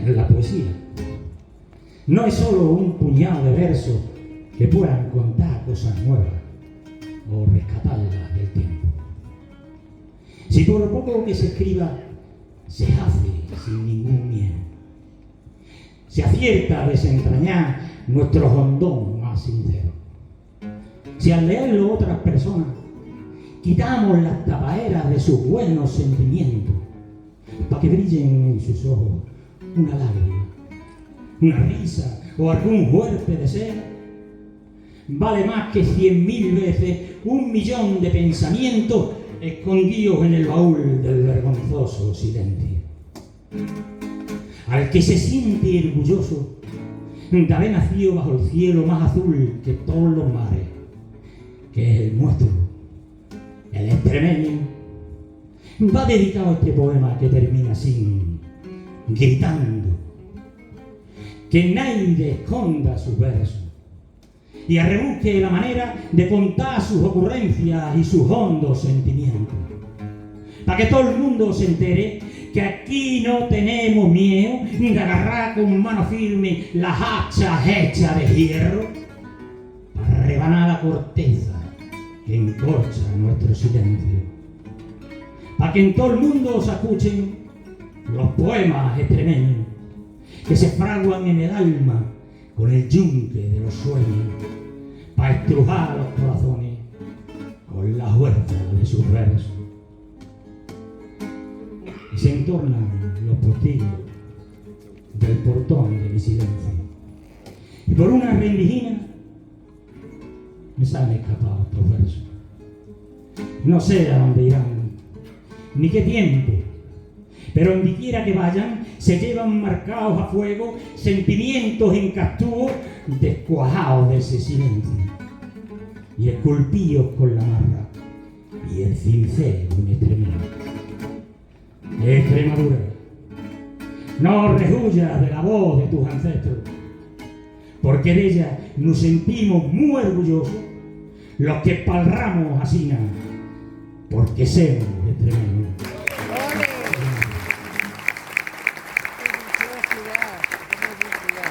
La poesía no es solo un puñado de versos que puedan contar cosas nuevas o rescatarlas del tiempo. Si por poco que se escriba, se hace sin ningún miedo. Se acierta a desentrañar nuestro hondón más sincero. Si al leerlo otras personas, quitamos las tapaderas de sus buenos sentimientos, para que brillen en sus ojos una lágrima, una risa o algún golpe de ser, vale más que 100.000 veces 1.000.000 de pensamientos escondidos en el baúl del vergonzoso silencio. Al que se siente orgulloso de haber nacido bajo el cielo más azul que todos los mares, que es el nuestro, el extremeño, va dedicado a este poema que termina así, gritando: que nadie esconda sus versos y arrebusque la manera de contar sus ocurrencias y sus hondos sentimientos, para que todo el mundo se entere que aquí no tenemos miedo ni de agarrar con mano firme las hachas hechas de hierro para rebanar la corteza que encorcha nuestro silencio, para que en todo el mundo se escuchen los poemas extremeños que se fraguan en el alma con el yunque de los sueños, para estrujar los corazones con la fuerza de sus versos. Y se entornan los postigos del portón de mi silencio, y por una rendijina me salen escapados estos versos. No sé a dónde irán, ni qué tiempo, pero donde quiera que vayan, se llevan marcados a fuego sentimientos en castúo descuajados de ese silencio, y esculpidos con la marra y el cincel de un extremeño. Extremadura, no rehuyas de la voz de tus ancestros, porque de ella nos sentimos muy orgullosos los que palramos así, porque somos